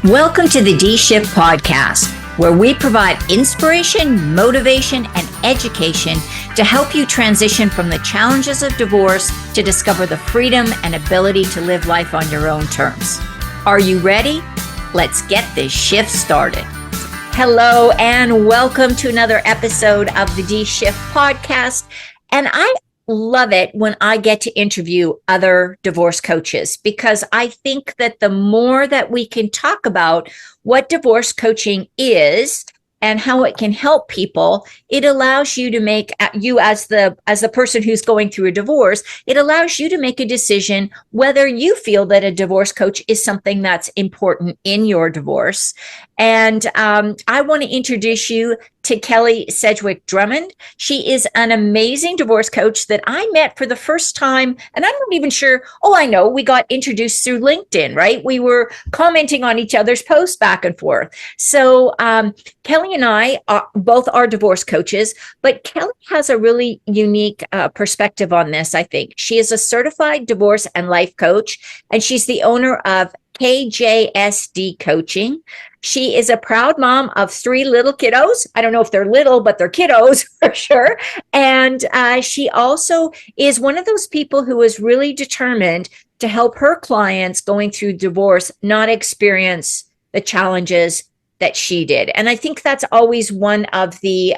Welcome to the D-Shift podcast, where we provide inspiration, motivation, and education to help you transition from the challenges of divorce to discover the freedom and ability to live life on your own terms. Are you ready? Let's get this shift started. Hello, and welcome to another episode of the D-Shift podcast. And I love it when I get to interview other divorce coaches, because I think that the more that we can talk about what divorce coaching is and how it can help people, it allows you to make you as the person who's going through a divorce, it allows you to make a decision whether you feel that a divorce coach is something that's important in your divorce. And I want to introduce you to Kelli Sedwick-Drummond. She is an amazing divorce coach that I met for the first time. And I'm not even sure. Oh, I know. We got introduced through LinkedIn, right? We were commenting on each other's posts back and forth. So Kelli and I both are divorce coaches, but Kelli has a really unique perspective on this, I think. She is a certified divorce and life coach, and she's the owner of KJSD Coaching. She is a proud mom of 3 little kiddos. I don't know if they're little, but they're kiddos for sure. And she also is one of those people who is really determined to help her clients going through divorce not experience the challenges that she did. And I think that's always one of the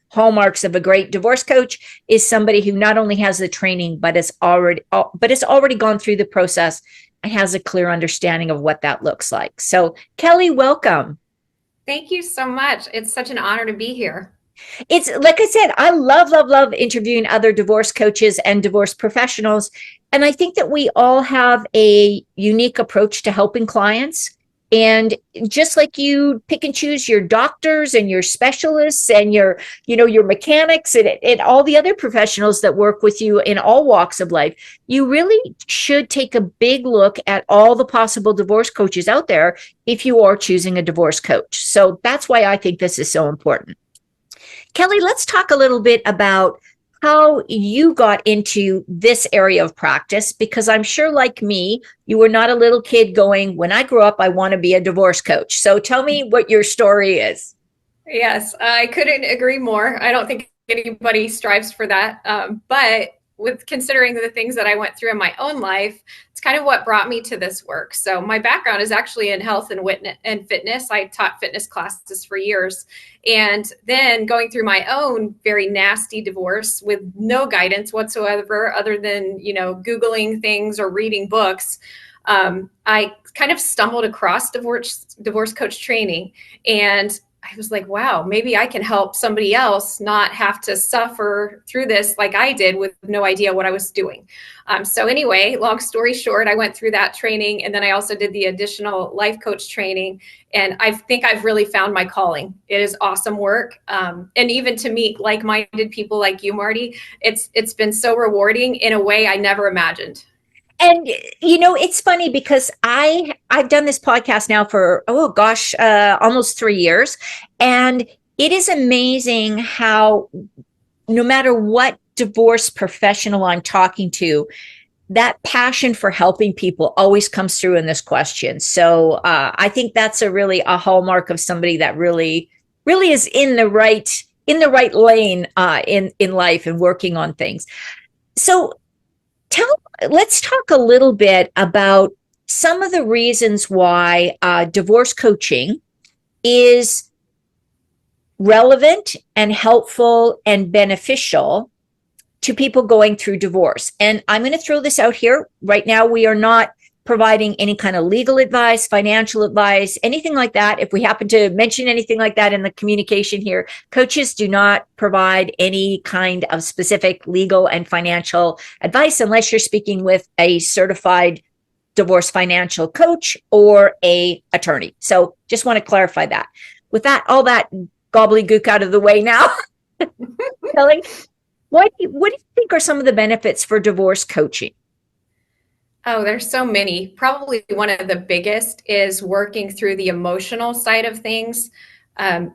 hallmarks of a great divorce coach, is somebody who not only has the training, but has already gone through the process and has a clear understanding of what that looks like. So Kelli, welcome. Thank you so much. It's such an honor to be here. It's like I said, I love interviewing other divorce coaches and divorce professionals. And I think that we all have a unique approach to helping clients. And just like you pick and choose your doctors and your specialists and your mechanics and all the other professionals that work with you in all walks of life, you really should take a big look at all the possible divorce coaches out there if you are choosing a divorce coach. So that's why I think this is so important. Kelli, let's talk a little bit about how you got into this area of practice, because I'm sure, like me, you were not a little kid going, when I grow up, I want to be a divorce coach. So tell me what your story is. Yes, I couldn't agree more. I don't think anybody strives for that. But with considering the things that I went through in my own life, it's kind of what brought me to this work. So my background is actually in health and fitness. I taught fitness classes for years. And then going through my own very nasty divorce with no guidance whatsoever, other than, Googling things or reading books, I kind of stumbled across divorce coach training. And I was like, wow, maybe I can help somebody else not have to suffer through this like I did with no idea what I was doing. So anyway, long story short, I went through that training, and then I also did the additional life coach training. And I think I've really found my calling. It is awesome work. And even to meet like-minded people like you, Mardi, it's been so rewarding in a way I never imagined. And, it's funny because I've done this podcast now for, almost 3 years. And it is amazing how no matter what divorce professional I'm talking to, that passion for helping people always comes through in this question. So I think that's a hallmark of somebody that really is in the right lane in life and working on things. So let's talk a little bit about some of the reasons why divorce coaching is relevant and helpful and beneficial to people going through divorce. And I'm going to throw this out here. Right now, we are not providing any kind of legal advice, financial advice, anything like that. If we happen to mention anything like that in the communication here, coaches do not provide any kind of specific legal and financial advice unless you're speaking with a certified divorce financial coach or a attorney. So just want to clarify that. With that, all that gobbledygook out of the way now, Kelli, what do you think are some of the benefits for divorce coaching? Oh, there's so many. Probably one of the biggest is working through the emotional side of things.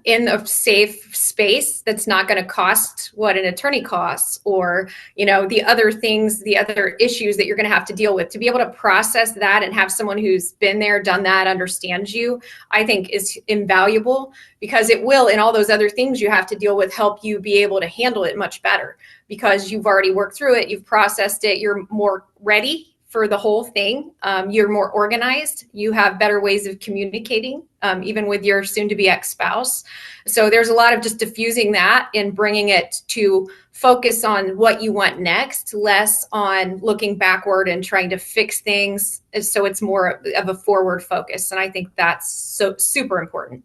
in a safe space that's not going to cost what an attorney costs, or, the other things, the other issues that you're going to have to deal with. To be able to process that and have someone who's been there, done that, understands you, I think is invaluable, because it will, in all those other things you have to deal with, help you be able to handle it much better, because you've already worked through it, you've processed it, you're more ready for the whole thing. You're more organized. You have better ways of communicating, even with your soon-to-be ex-spouse. So there's a lot of just diffusing that and bringing it to focus on what you want next, less on looking backward and trying to fix things. So it's more of a forward focus. And I think that's so super important.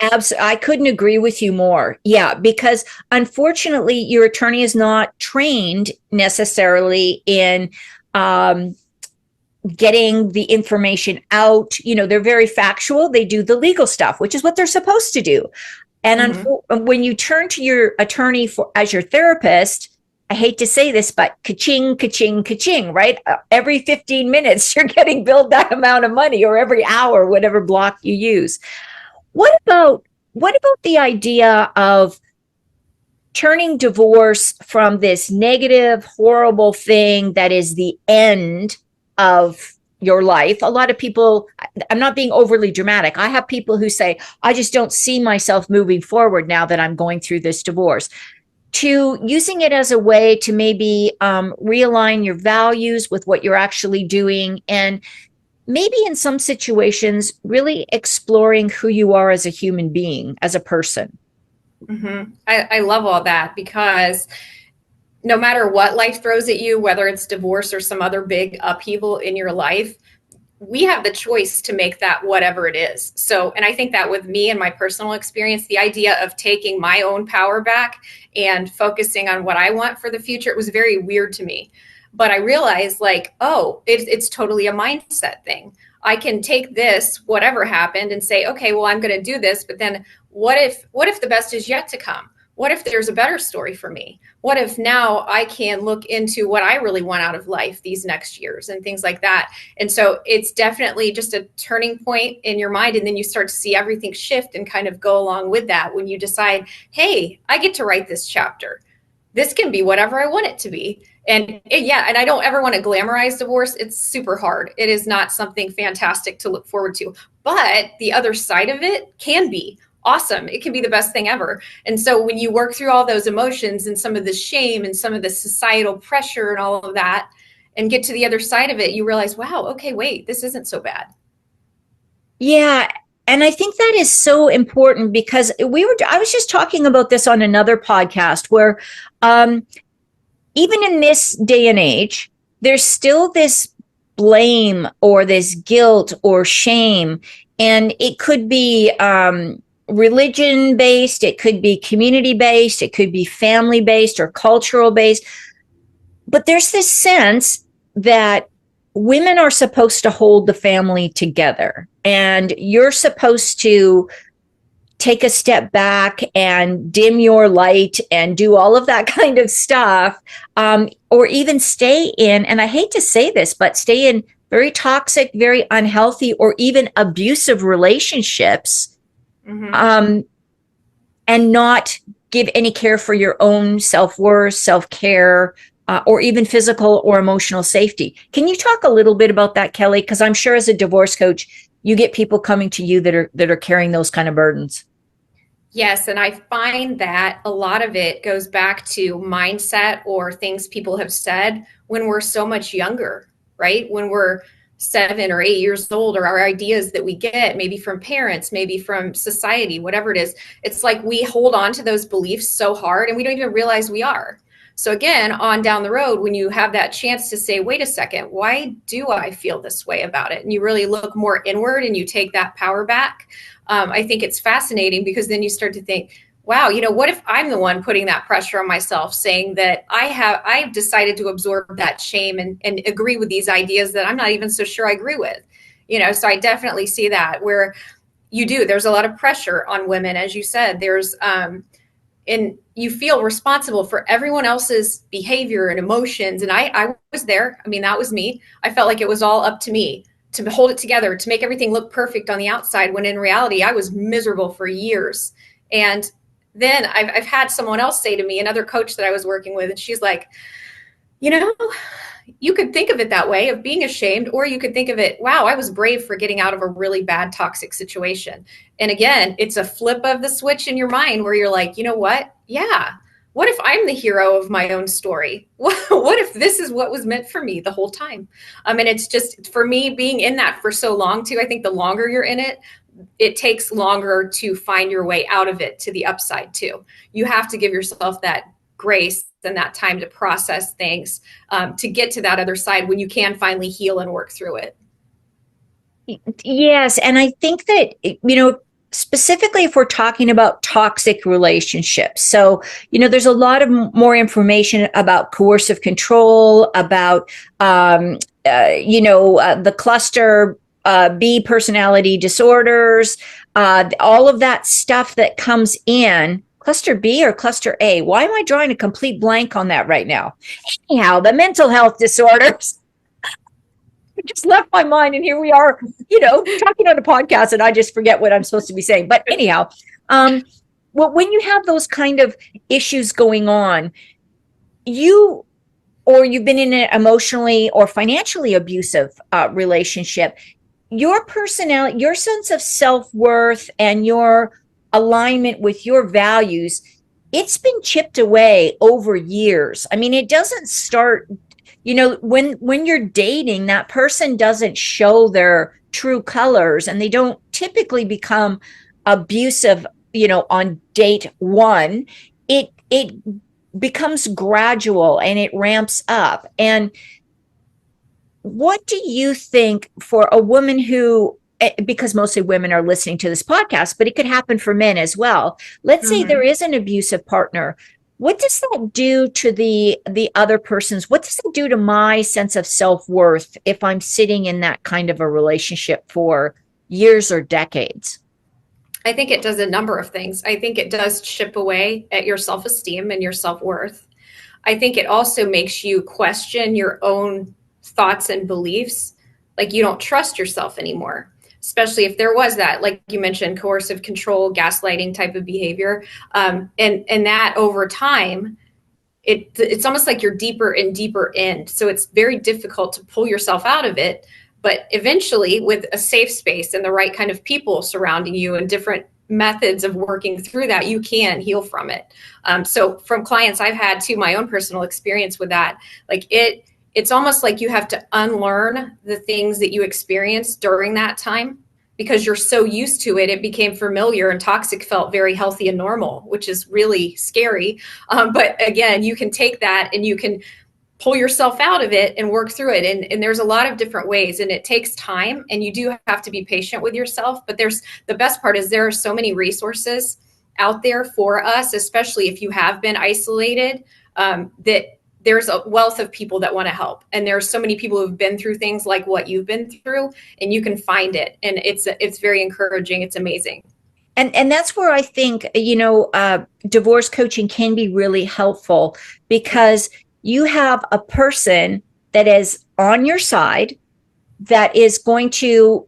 Absolutely. I couldn't agree with you more. Yeah, because unfortunately, your attorney is not trained necessarily in getting the information out. They're very factual. They do the legal stuff, which is what they're supposed to do. And when you turn to your attorney as your therapist, I hate to say this, but ka-ching, ka-ching, ka-ching, right? Every 15 minutes, you're getting billed that amount of money, or every hour, whatever block you use. What about the idea of turning divorce from this negative, horrible thing that is the end of your life? A lot of people, I'm not being overly dramatic, I have people who say, I just don't see myself moving forward now that I'm going through this divorce, to using it as a way to maybe realign your values with what you're actually doing, and maybe in some situations really exploring who you are as a human being, as a person. I love all that, because no matter what life throws at you, whether it's divorce or some other big upheaval in your life, we have the choice to make that whatever it is. So, and I think that with me and my personal experience, the idea of taking my own power back and focusing on what I want for the future, it was very weird to me. But I realized, it's totally a mindset thing. I can take this, whatever happened, and say, okay, well, I'm going to do this. But then what if the best is yet to come? What if there's a better story for me? What if now I can look into what I really want out of life these next years and things like that? And so it's definitely just a turning point in your mind. And then you start to see everything shift and kind of go along with that when you decide, hey, I get to write this chapter. This can be whatever I want it to be. And I don't ever want to glamorize divorce. It's super hard. It is not something fantastic to look forward to. But the other side of it can be awesome. It can be the best thing ever. And so when you work through all those emotions and some of the shame and some of the societal pressure and all of that, and get to the other side of it, you realize, wow, okay, wait, this isn't so bad. Yeah. And I think that is so important, because I was just talking about this on another podcast where, even in this day and age, there's still this blame or this guilt or shame. And it could be religion based, it could be community based, it could be family based or cultural based. But there's this sense that women are supposed to hold the family together, and you're supposed to take a step back and dim your light and do all of that kind of stuff, or even stay in, and I hate to say this, but stay in very toxic, very unhealthy, or even abusive relationships, and not give any care for your own self-worth, self-care, or even physical or emotional safety. Can you talk a little bit about that, Kelli? Because I'm sure as a divorce coach, you get people coming to you that are carrying those kind of burdens. Yes, and I find that a lot of it goes back to mindset or things people have said when we're so much younger, right? When we're 7 or 8 years old, or our ideas that we get, maybe from parents, maybe from society, whatever it is, it's like we hold on to those beliefs so hard and we don't even realize we are. So again, on down the road, when you have that chance to say, wait a second, why do I feel this way about it? And you really look more inward and you take that power back. I think it's fascinating, because then you start to think, wow, what if I'm the one putting that pressure on myself, saying that I've decided to absorb that shame and agree with these ideas that I'm not even so sure I agree with. So I definitely see that where there's a lot of pressure on women, as you said. There's and you feel responsible for everyone else's behavior and emotions. And I was there. I mean, that was me. I felt like it was all up to me. to hold it together, to make everything look perfect on the outside, when in reality, I was miserable for years. And then I've had someone else say to me, another coach that I was working with, and she's like, you know, you could think of it that way, of being ashamed, or you could think of it, wow, I was brave for getting out of a really bad toxic situation. And again, it's a flip of the switch in your mind where you're like, you know what? Yeah. What if I'm the hero of my own story? What if this is what was meant for me the whole time? And it's just, for me, being in that for so long too, I think the longer you're in it, it takes longer to find your way out of it to the upside too. You have to give yourself that grace and that time to process things, to get to that other side when you can finally heal and work through it. Yes. And I think that, specifically if we're talking about toxic relationships. So, there's a lot of more information about coercive control, about, the cluster B personality disorders, all of that stuff that comes in. Cluster B or cluster A? Why am I drawing a complete blank on that right now? Anyhow, the mental health disorders just left my mind, and here we are, talking on a podcast, and I just forget what I'm supposed to be saying. But anyhow, well, when you have those kind of issues going on, you've been in an emotionally or financially abusive relationship, your personality, your sense of self-worth, and your alignment with your values, it's been chipped away over years. I mean, it doesn't start, when you're dating, that person doesn't show their true colors, and they don't typically become abusive, on date one. It becomes gradual and it ramps up. And what do you think for a woman who, because mostly women are listening to this podcast, but it could happen for men as well. Let's say there is an abusive partner. What does that do to the other person's? What does it do to my sense of self-worth if I'm sitting in that kind of a relationship for years or decades? I think it does a number of things. I think it does chip away at your self-esteem and your self-worth. I think it also makes you question your own thoughts and beliefs. Like, you don't trust yourself anymore, especially if there was that, like you mentioned, coercive control, gaslighting type of behavior. And that over time, it's almost like you're deeper and deeper in. So it's very difficult to pull yourself out of it. But eventually, with a safe space and the right kind of people surrounding you and different methods of working through that, you can heal from it. So from clients I've had, to my own personal experience with that, like it's almost like you have to unlearn the things that you experienced during that time, because you're so used to it. It became familiar, and toxic felt very healthy and normal, which is really scary. But again, you can take that and you can pull yourself out of it and work through it. And there's a lot of different ways, and it takes time, and you do have to be patient with yourself. But the best part is there are so many resources out there for us, especially if you have been isolated, that there's a wealth of people that want to help. And there's so many people who've been through things like what you've been through, and you can find it. And it's very encouraging. It's amazing. And that's where I think, divorce coaching can be really helpful, because you have a person that is on your side that is going to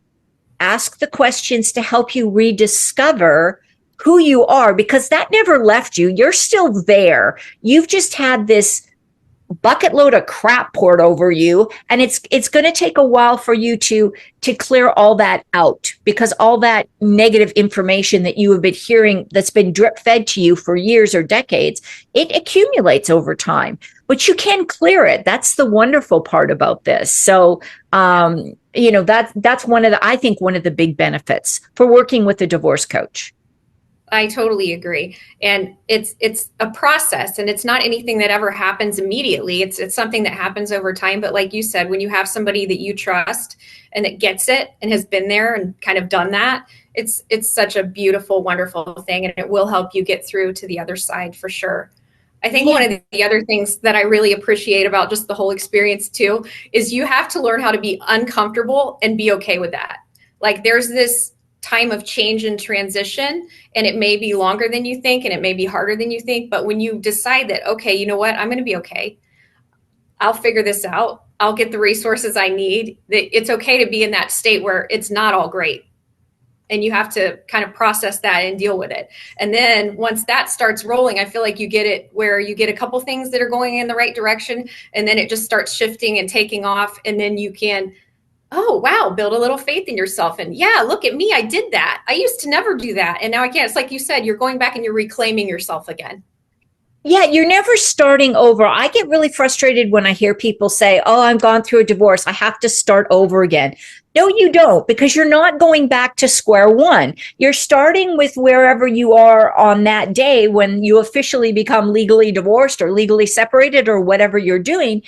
ask the questions to help you rediscover who you are, because that never left you. You're still there. You've just had this bucket load of crap poured over you, and it's going to take a while for you to clear all that out, because all that negative information that you have been hearing, that's been drip fed to you for years or decades, it accumulates over time, but you can clear it. That's the wonderful part about this. So that's I think one of the big benefits for working with a divorce coach. I totally agree. And it's a process, and it's not anything that ever happens immediately. It's something that happens over time. But like you said, when you have somebody that you trust and that gets it and has been there and kind of done that, it's such a beautiful, wonderful thing. And it will help you get through to the other side for sure. I think one of the other things that I really appreciate about just the whole experience too, is you have to learn how to be uncomfortable and be okay with that. Like, there's this time of change and transition, and it may be longer than you think, and it may be harder than you think. But when you decide that, okay, you know what, I'm going to be okay, I'll figure this out, I'll get the resources I need. It's okay to be in that state where it's not all great. And you have to kind of process that and deal with it. And then once that starts rolling, I feel like you get it where you get a couple things that are going in the right direction, and then it just starts shifting and taking off. And then you can, oh, wow, build a little faith in yourself. And yeah, look at me, I did that. I used to never do that. And now I can. It's like you said, you're going back and you're reclaiming yourself again. Yeah, you're never starting over. I get really frustrated when I hear people say, oh, I've gone through a divorce, I have to start over again. No, you don't, because you're not going back to square one. You're starting with wherever you are on that day when you officially become legally divorced or legally separated or whatever you're doing.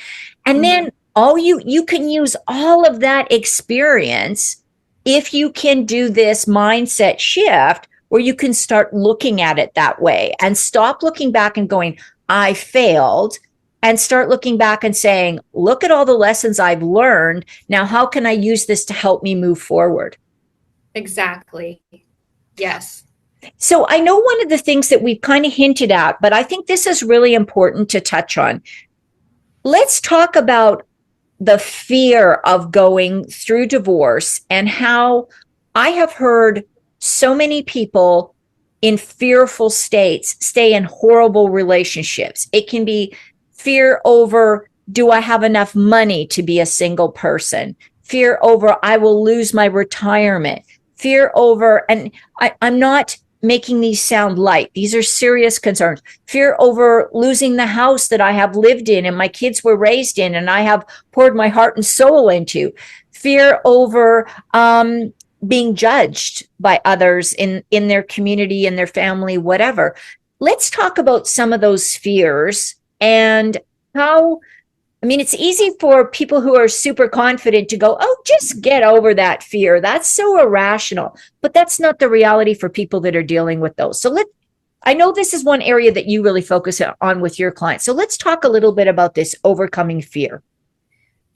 And then you can use all of that experience if you can do this mindset shift where you can start looking at it that way and stop looking back and going, I failed, and start looking back and saying, look at all the lessons I've learned. Now, how can I use this to help me move forward? Exactly. Yes. So I know one of the things that we've kind of hinted at, but I think this is really important to touch on. Let's talk about the fear of going through divorce and how I have heard so many people in fearful states stay in horrible relationships. It can be fear over, do I have enough money to be a single person? Fear over, I will lose my retirement. Fear over, and I'm not making these sound light. These are serious concerns. Fear over losing the house that I have lived in and my kids were raised in and I have poured my heart and soul into. Fear over being judged by others in their community, in their family, whatever. Let's talk about some of those fears and how, I mean, it's easy for people who are super confident to go, oh, just get over that fear. That's so irrational. But that's not the reality for people that are dealing with those. So I know this is one area that you really focus on with your clients. So let's talk a little bit about this overcoming fear.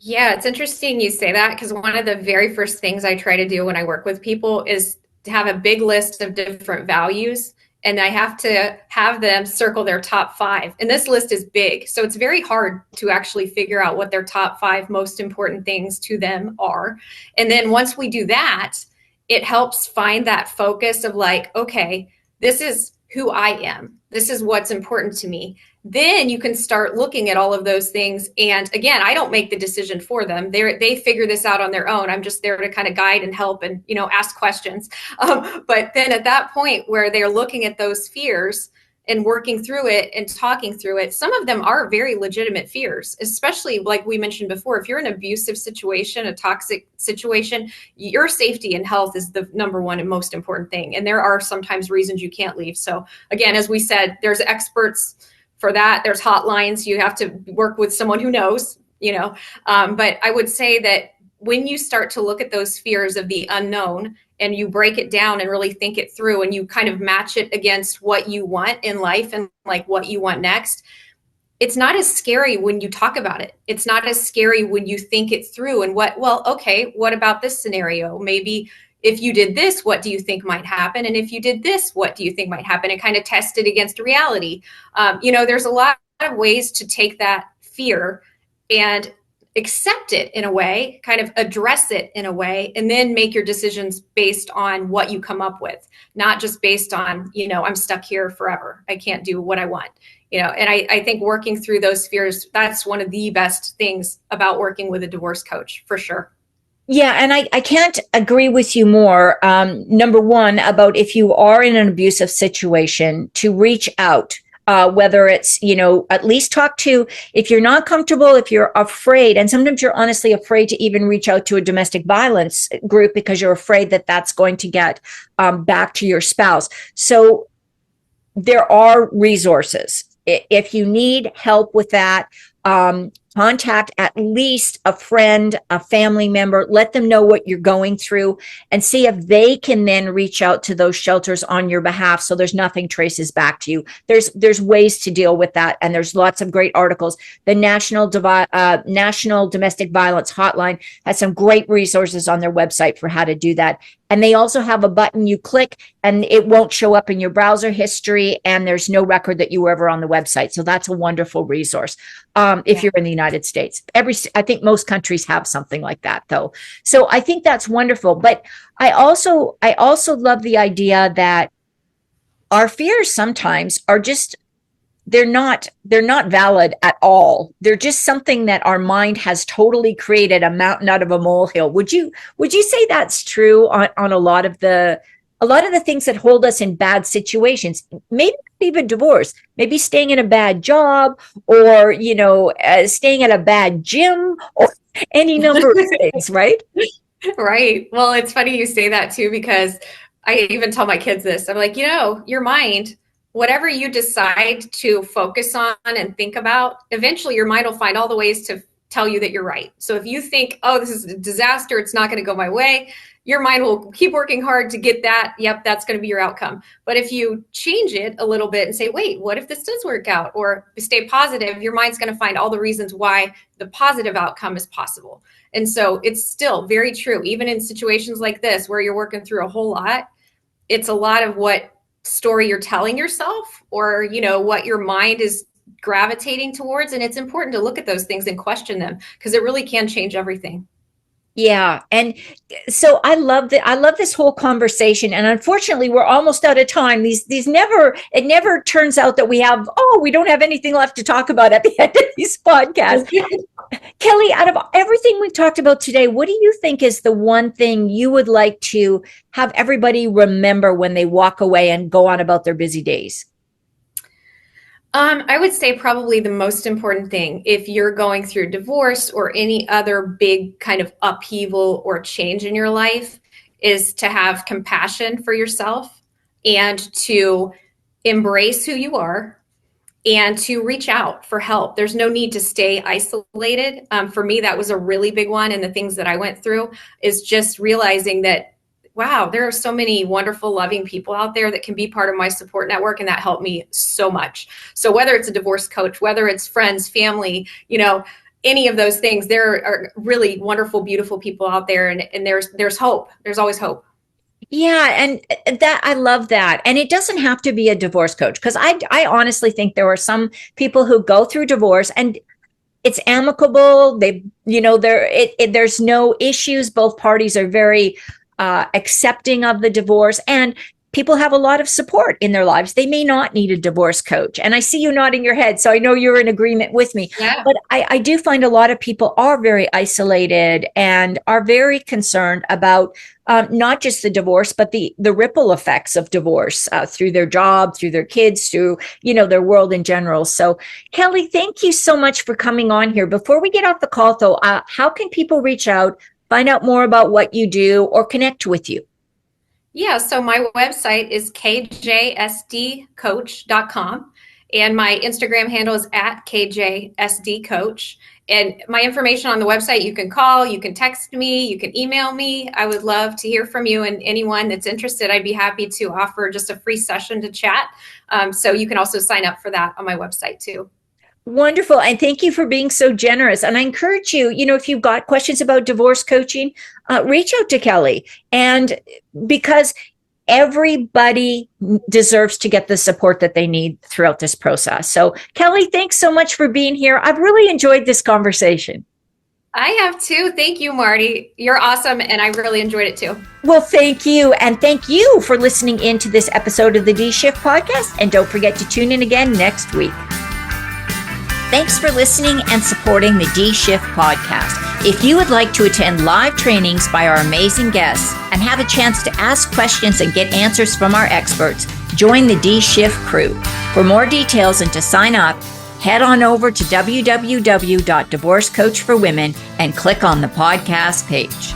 Yeah, it's interesting you say that, because one of the very first things I try to do when I work with people is to have a big list of different values, and I have to have them circle their top 5. And this list is big, so it's very hard to actually figure out what their top 5 most important things to them are. And then once we do that, it helps find that focus of like, okay, this is who I am. This is what's important to me. Then you can start looking at all of those things. And again, I don't make the decision for them. They figure this out on their own. I'm just there to kind of guide and help and, ask questions. But then at that point where they're looking at those fears and working through it and talking through it, some of them are very legitimate fears, especially like we mentioned before, if you're in an abusive situation, a toxic situation, your safety and health is the number one and most important thing. And there are sometimes reasons you can't leave. So again, as we said, there's experts for that. There's hotlines. You have to work with someone who knows, but I would say that when you start to look at those fears of the unknown and you break it down and really think it through and you kind of match it against what you want in life and like what you want next, it's not as scary when you talk about it. It's not as scary when you think it through and what about this scenario? Maybe if you did this, what do you think might happen? And if you did this, what do you think might happen? And kind of test it against reality. There's a lot of ways to take that fear and accept it in a way, kind of address it in a way, and then make your decisions based on what you come up with, not just based on, I'm stuck here forever. I can't do what I want. And I think working through those fears, that's one of the best things about working with a divorce coach, for sure. Yeah, and I can't agree with you more. Number one, about if you are in an abusive situation, to reach out, whether it's, at least talk to, if you're not comfortable, if you're afraid, and sometimes you're honestly afraid to even reach out to a domestic violence group because you're afraid that that's going to get back to your spouse. So there are resources. If you need help with that, contact at least a friend, a family member, let them know what you're going through and see if they can then reach out to those shelters on your behalf so there's nothing traces back to you. There's ways to deal with that, and there's lots of great articles. The National Domestic Violence Hotline has some great resources on their website for how to do that. And they also have a button you click and it won't show up in your browser history, and there's no record that you were ever on the website. So that's a wonderful resource. if you're in the United States. I think most countries have something like that, though. So I think that's wonderful. But I also love the idea that our fears sometimes are just they're not valid at all. They're just something that our mind has totally created a mountain out of a molehill. Would you say that's true on a lot of the things that hold us in bad situations? Maybe even divorce, maybe staying in a bad job, or staying at a bad gym, or any number of things, right? Right. Well, it's funny you say that too, because I even tell my kids this. I'm like, your mind, whatever you decide to focus on and think about, eventually your mind will find all the ways to tell you that you're right. So if you think, oh, this is a disaster, it's not going to go my way, your mind will keep working hard to get that. Yep, that's going to be your outcome. But if you change it a little bit and say, wait, what if this does work out? Or stay positive, your mind's going to find all the reasons why the positive outcome is possible. And so it's still very true. Even in situations like this, where you're working through a whole lot, it's a lot of what story you're telling yourself, or, what your mind is gravitating towards. And it's important to look at those things and question them, because it really can change everything. Yeah. And so I love this whole conversation. And unfortunately, we're almost out of time. It never turns out that we don't have anything left to talk about at the end of these podcasts. Kelli, out of everything we've talked about today, what do you think is the one thing you would like to have everybody remember when they walk away and go on about their busy days? I would say probably the most important thing, if you're going through divorce or any other big kind of upheaval or change in your life, is to have compassion for yourself and to embrace who you are and to reach out for help. There's no need to stay isolated. For me, that was a really big one. And the things that I went through is just realizing that, wow, there are so many wonderful, loving people out there that can be part of my support network. And that helped me so much. So whether it's a divorce coach, whether it's friends, family, any of those things, there are really wonderful, beautiful people out there. And there's hope. There's always hope. Yeah. And that, I love that. And it doesn't have to be a divorce coach, because I honestly think there are some people who go through divorce and it's amicable. There's no issues. Both parties are very accepting of the divorce, and people have a lot of support in their lives. They may not need a divorce coach. And I see you nodding your head, so I know you're in agreement with me. Yeah. But I do find a lot of people are very isolated and are very concerned about not just the divorce, but the ripple effects of divorce through their job, through their kids, through, their world in general. So Kelli, thank you so much for coming on here. Before we get off the call though, how can people reach out, find out more about what you do, or connect with you? Yeah, so my website is KJSDcoach.com, and my Instagram handle is @KJSDcoach. And my information on the website, you can call, you can text me, you can email me. I would love to hear from you, and anyone that's interested, I'd be happy to offer just a free session to chat. So you can also sign up for that on my website too. Wonderful. And thank you for being so generous. And I encourage you, if you've got questions about divorce coaching, reach out to Kelli. And because everybody deserves to get the support that they need throughout this process. So Kelli, thanks so much for being here. I've really enjoyed this conversation. I have too. Thank you, Mardi. You're awesome. And I really enjoyed it too. Well, thank you. And thank you for listening in to this episode of the D-Shift podcast. And don't forget to tune in again next week. Thanks for listening and supporting the D-Shift podcast. If you would like to attend live trainings by our amazing guests and have a chance to ask questions and get answers from our experts, join the D-Shift crew. For more details and to sign up, head on over to www.divorcecoachforwomen and click on the podcast page.